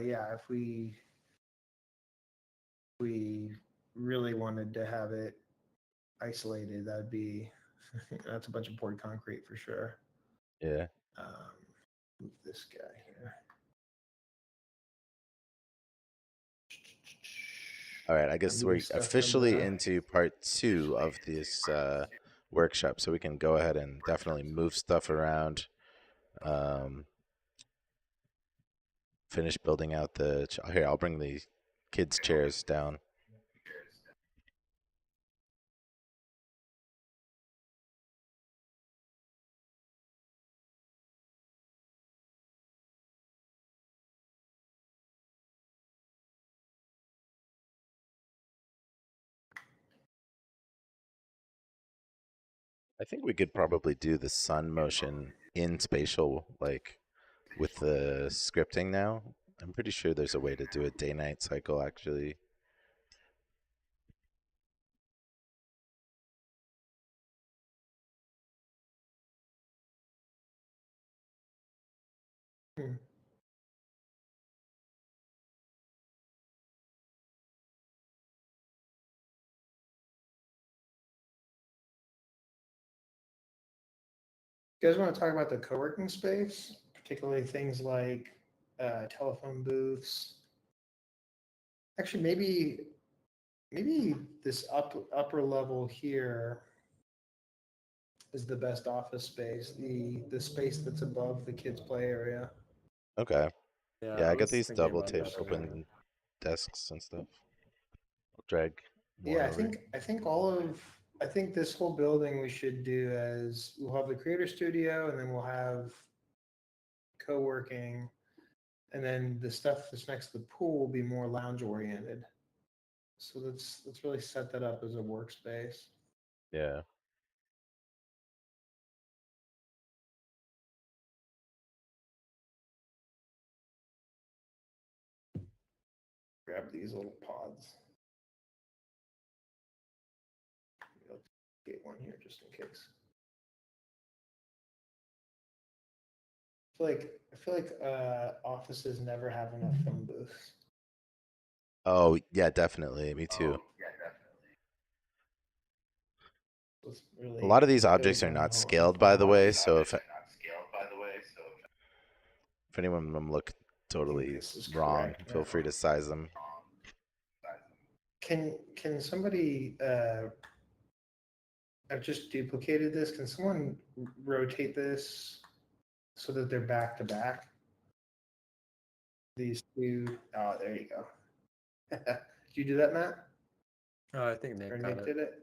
B: yeah, if we really wanted to have it isolated, that'd be that's a bunch of poured concrete for sure.
A: Yeah.
B: Move this guy here.
A: All right, I
B: I'm
A: guess
B: moving
A: we're
B: stuff from
A: officially
B: the
A: into part 2 of this workshop, so we can go ahead and definitely move stuff around. Um, finish building out here. I'll bring the kids' chairs down. I think we could probably do the sun motion in spatial, like with the scripting now. I'm pretty sure there's a way to do a day-night cycle actually.
B: Hmm. You guys want to talk about the co-working space, particularly things like telephone booths? Actually, maybe this upper level here is the best office space. The space that's above the kids' play area.
A: Okay.
C: yeah,
A: Yeah,
C: I
A: I got
C: was
A: these
C: thinking
A: double
C: about
A: tape
C: that earlier.
A: open desks and stuff. I'll drag more
B: Yeah,
A: over.
B: I think this whole building we should do as we'll have the creator studio and then we'll have co-working And then the stuff that's next to the pool will be more lounge oriented. So let's really set that up as a workspace.
A: Yeah.
B: Grab these little pods. I'll get one here just in case. I feel like offices never have enough phone booths.
A: Oh, yeah, definitely. Me too.
B: Let's
A: A lot of
B: really
A: these
B: go
A: objects are
B: gung
A: not
B: ho on
A: scaled, by
B: phone
A: the way.
B: booths.
A: So if anyone of them look
B: I think
A: totally
B: this is
A: wrong,
B: correct
A: feel
B: now.
A: free to size them.
B: Can somebody I've just duplicated this. Can someone rotate this so that they're back to back? These two. Oh, there you go. Did you do that, Matt?
C: I think Nate
B: Or
C: got
B: Nick
C: it.
B: did it?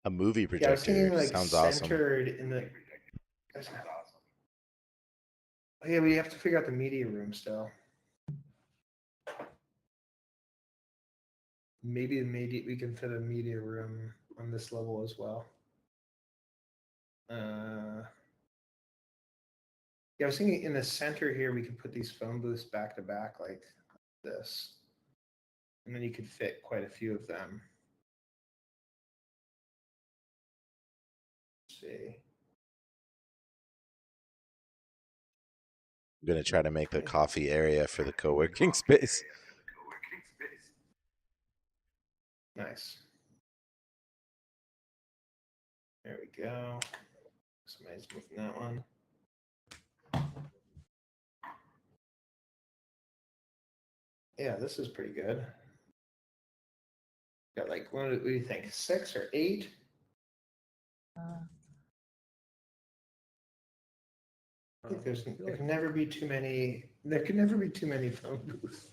A: A movie
B: Yeah, I was
A: projector
B: thinking like
A: sounds awesome.
B: centered in the. Oh, yeah, we have to figure out the media room still. Maybe we can fit a media room on this level as well. Yeah, I was thinking in the center here we could put these phone booths back to back like this, and then you could fit quite a few of them. Let's see.
A: I'm gonna try to make the coffee area for the co-working space.
B: Nice. There we go. Somebody's moving that one. Yeah, this is pretty good. Got like, what do you think? 6 or 8? I think
C: I
B: there
C: feel
B: can
C: like
B: never be too many. There can never be too many phone booths.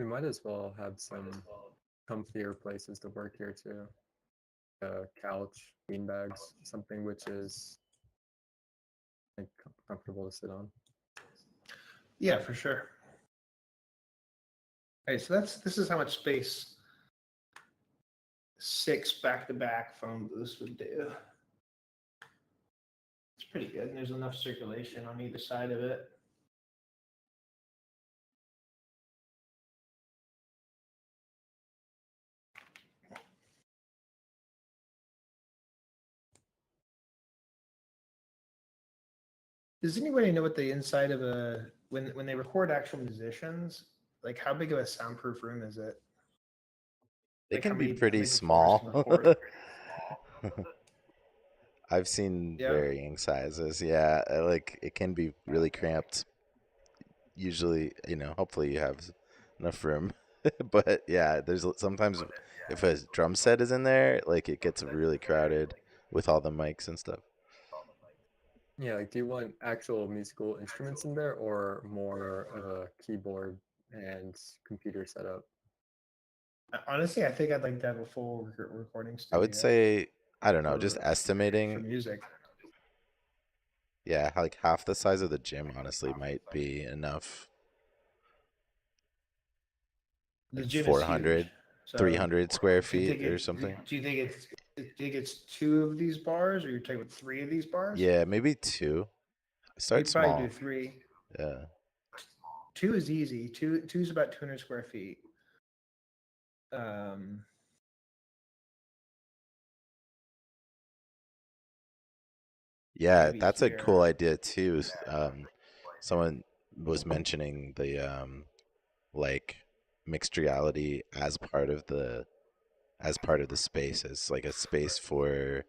C: we might as well have some comfier places to work here too. A couch, beanbags, something which is like, comfortable to sit on.
B: Yeah, for sure. Okay, so this is how much space 6 back-to-back phone booths would do. It's pretty good, and there's enough circulation on either side of it. Does anybody know what the inside of a when they record actual musicians, like how big of a soundproof room is it?
A: They
B: Like how
A: can be
B: many
A: pretty
B: floors can
A: small.
B: record?
A: I've seen
B: Yeah.
A: varying sizes. Yeah, like it can be really cramped. Usually, hopefully you have enough room. But yeah, there's sometimes if a drum set is in there, like it gets really crowded with all the mics and stuff.
C: Yeah, like do you want actual musical instruments in there or more of a keyboard and computer setup?
B: Honestly, I think I'd like to have a full recording
A: I would
B: studio
A: say, I don't know, just
B: for
A: estimating.
B: music.
A: Yeah, like half the size of the gym honestly might be enough.
B: The
A: Like
B: gym is huge.
A: 400,
B: So
A: 300 square
B: do you
A: feet
B: think
A: or
B: it?
A: something.
B: Do you think it's 2 of these bars, or you're talking about 3 of these bars?
A: Yeah, maybe 2.
B: We
A: Start
B: could probably do
A: small.
B: 3.
A: Yeah.
B: 2 is easy. Two is about 200 square feet. Um,
A: Yeah,
B: maybe
A: that's a cool
B: here.
A: idea too. Someone was mentioning the like mixed reality as part of the space, as like a space for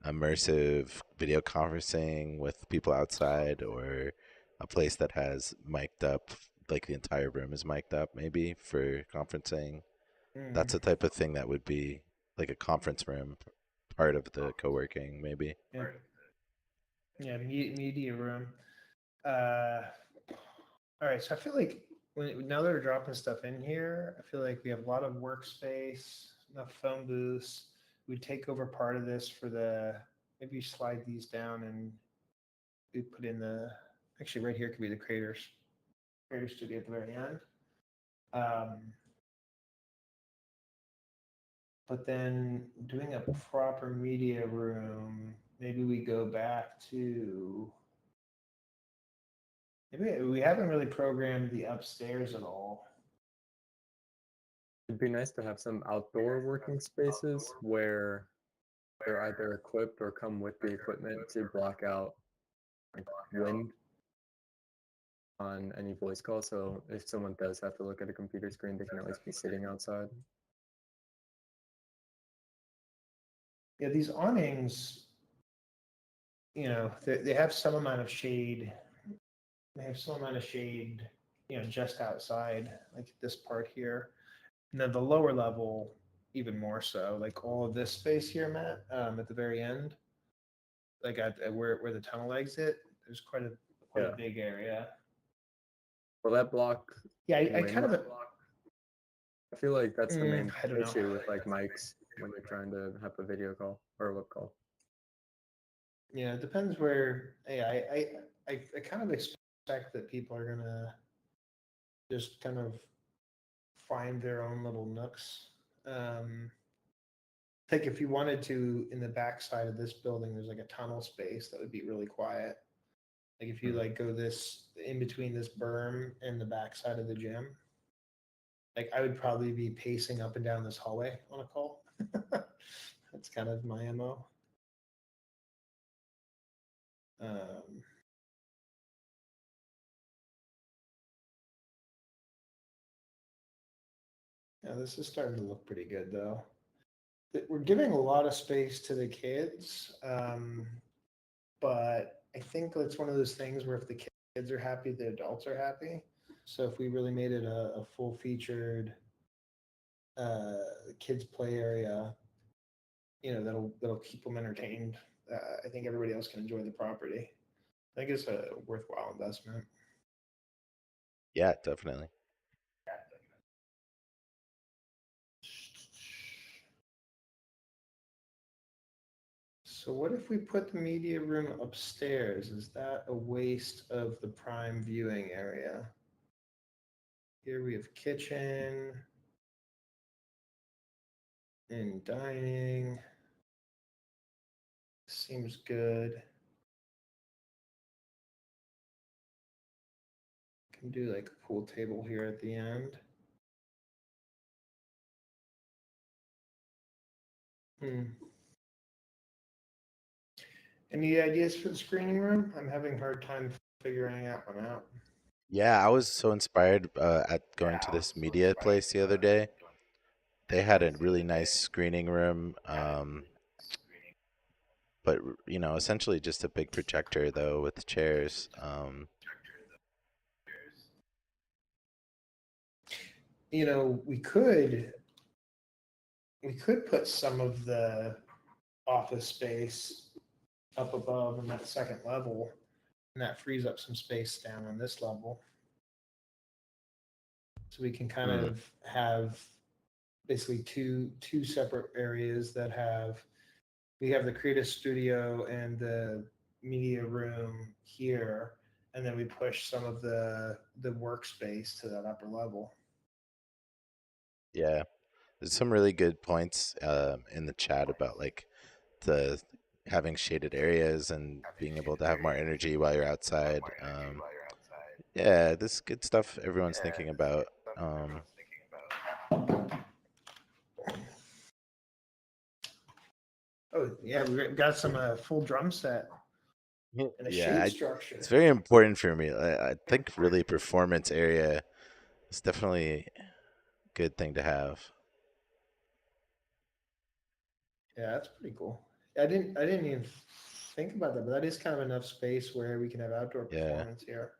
A: immersive video conferencing with people outside, or a place that has mic'd up, like the entire room is mic'd up maybe for conferencing.
B: Mm.
A: That's the type of thing that would be like a conference room part of the co-working maybe.
B: Yeah, yeah, media room. Uh, all right, so I feel like now that we're dropping stuff in here, I feel like we have a lot of workspace, enough phone booths. We take over part of this for the, maybe you slide these down and we put in the, actually right here could be the creator studio at the very end. But then doing a proper media room, maybe we go back to, maybe we haven't really programmed the upstairs at all.
C: It'd be nice to have some outdoor working spaces where they're either equipped or come with the equipment to block out like wind on any voice call. So if someone does have to look at a computer screen, they can at least be sitting outside.
B: Yeah, these awnings, they have some amount of shade. They have some amount of shade, just outside, like this part here. And then the lower level, even more so, like all of this space here, Matt, at the very end, like at where the tunnel exit, there's quite a
C: Yeah.
B: big area.
C: Will that block
B: Yeah, I
C: wind?
B: kind of,
C: I feel like that's the main
B: I don't know.
C: issue with like mics when you're trying to have a video call or a web call.
B: Yeah, it depends where. Yeah, I kind of expect that people are gonna just kind of find their own little nooks. Like if you wanted to, in the backside of this building, there's like a tunnel space that would be really quiet. Like if you like go this in between this berm and the backside of the gym, like I would probably be pacing up and down this hallway on a call. That's kind of my MO. Um, yeah, this is starting to look pretty good though. We're giving a lot of space to the kids, but I think it's one of those things where if the kids are happy, the adults are happy. So if we really made it a full featured kids play area, that'll keep them entertained. I think everybody else can enjoy the property. I think it's a worthwhile investment.
A: Yeah, definitely.
B: So what if we put the media room upstairs? Is that a waste of the prime viewing area? Here we have kitchen and dining. Seems good. Can do like a pool table here at the end. Any ideas for the screening room? I'm having a hard time figuring that one out.
A: Yeah, I was so inspired at going to this media place the other day. They had a really nice screening room, but essentially just a big projector though with chairs.
B: We could put some of the office space up above in that second level, and that frees up some space down on this level. So we can kind of have basically two separate areas that we have the creative studio and the media room here, and then we push some of the workspace to that upper level.
A: Yeah, there's some really good points in the chat about like the having shaded areas and being able to have more energy while you're outside. Yeah, this is good stuff everyone's thinking about.
B: Oh yeah, we got some full drum set and a
A: Yeah,
B: shade structure.
A: it's very important for me. I think really performance area is definitely a good thing to have.
B: Yeah, that's pretty cool. I didn't even think about that, but that is kind of enough space where we can have outdoor
A: Yeah.
B: performance here.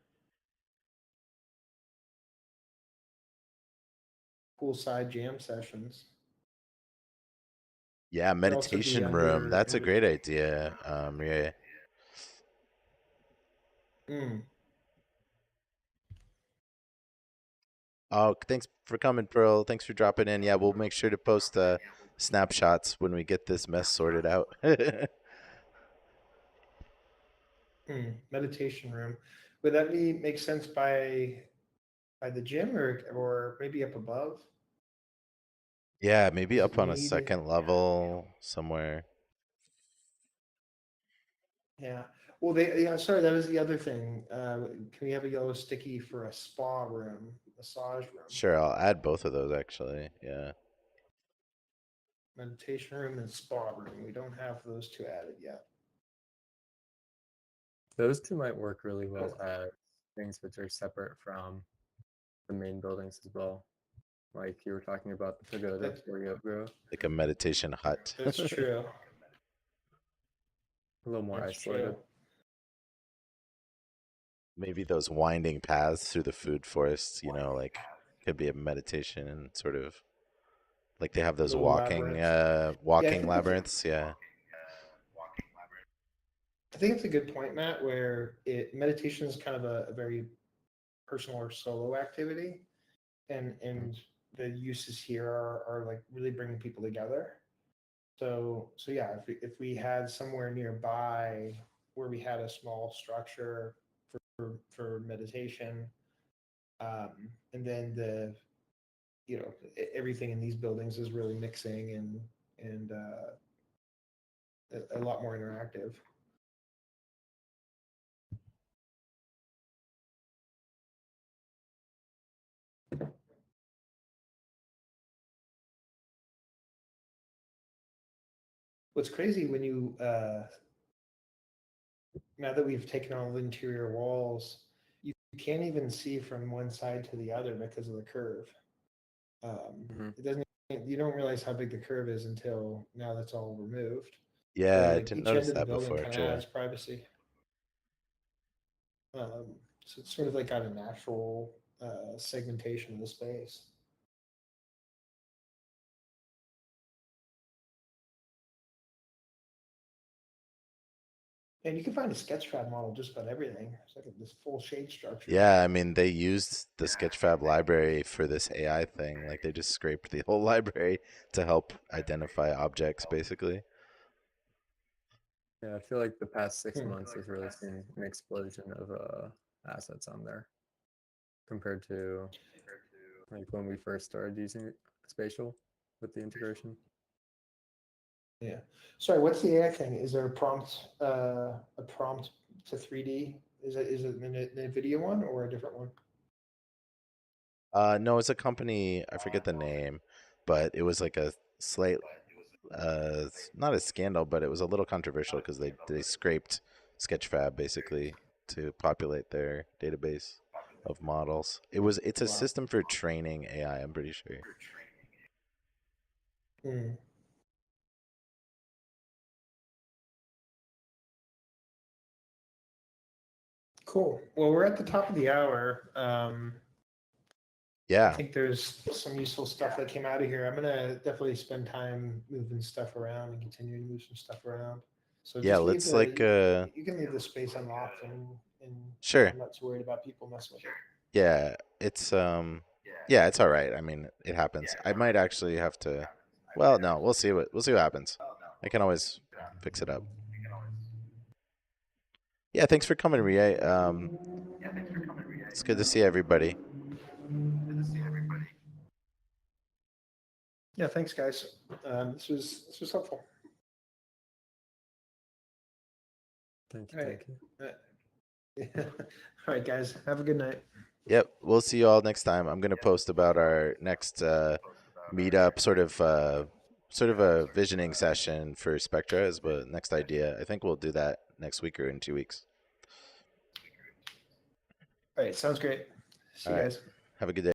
B: Poolside jam sessions.
A: Yeah,
B: Could also be
A: meditation room. That's a
B: under.
A: great idea. Yeah.
B: Mm.
A: Oh, thanks for coming, Pearl. Thanks for dropping in. Yeah, we'll make sure to post snapshots when we get this mess sorted out.
B: Meditation room. Would that be make sense by the gym or maybe up above?
A: Yeah, maybe
B: Does it
A: up on a
B: need?
A: second level somewhere.
B: Yeah. Well, yeah. Sorry, that was the other thing. Can we have a yellow sticky for a spa room, massage room,
A: Sure, I'll add both of those actually. Yeah.
B: meditation room, and spa room? We don't have those two added yet.
C: Those two might work really well
B: Cool.
C: as things which are separate from the main buildings as well. Like you were talking about the pagoda
B: That,
C: where you grow.
A: Like a meditation hut.
B: that's true.
C: A little more
B: That's
C: isolated.
B: true.
A: Maybe those winding paths through the food forests, like could be a meditation and sort of like they have those
B: Little labyrinths. Yeah, I
A: walking
B: think that's
A: labyrinths, yeah.
B: I think it's a good point, Matt, where meditation is kind of a very personal or solo activity, and the uses here are like really bringing people together. So yeah, if we had somewhere nearby where we had a small structure for meditation, and then everything in these buildings is really mixing and a lot more interactive. What's crazy when you now that we've taken all the interior walls, you can't even see from one side to the other because of the curve. It doesn't. You don't realize how big the curve is until now that's all removed. So
A: Yeah, I
B: like
A: didn't
B: each end
A: notice
B: of the
A: that
B: building
A: before,
B: kind of
A: true.
B: adds privacy. So it's sort of like got a natural segmentation of the space. And you can find a Sketchfab model just about everything. It's like this full shade structure.
A: Yeah, I mean they used the Sketchfab library for this AI thing. Like they just scraped the whole library to help identify objects basically.
C: Yeah, I feel like the past six
B: Hmm.
C: months has really seen an explosion of assets on there compared to like when we first started using spatial with the integration.
B: Yeah. Sorry, what's the AI thing? Is there a prompt to 3D? Is it the NVIDIA one or a different one?
A: No, it's a company, I forget the name, but it was like a slight not a scandal, but it was a little controversial because they scraped Sketchfab basically to populate their database of models. It's a
B: Wow.
A: system for training AI, I'm pretty sure.
B: Hmm. Cool. Well, we're at the top of the hour. I
A: Yeah.
B: think there's some useful stuff that came out of here. I'm gonna definitely spend time moving stuff around and continuing to move some stuff around. So
A: Yeah,
B: just leave
A: let's like
B: you can leave the space unlocked and
A: sure.
B: I'm not too worried about people messing with it.
A: Yeah, yeah, it's all right. I mean, it happens. I might actually have to well, no, we'll see what happens. I can always fix it up. Yeah, thanks for coming, Rie. It's good to see everybody.
B: Yeah, thanks guys. This was helpful.
C: Thank you,
B: All right.
C: thank you.
B: All right, guys. Have a good night.
A: Yep, we'll see you all next time. I'm gonna post about our next meetup, sort of a visioning session for Spectra as the next idea. I think we'll do that next week or in 2 weeks.
B: All right, sounds great.
A: All
B: See you
A: right,
B: guys.
A: have a good day.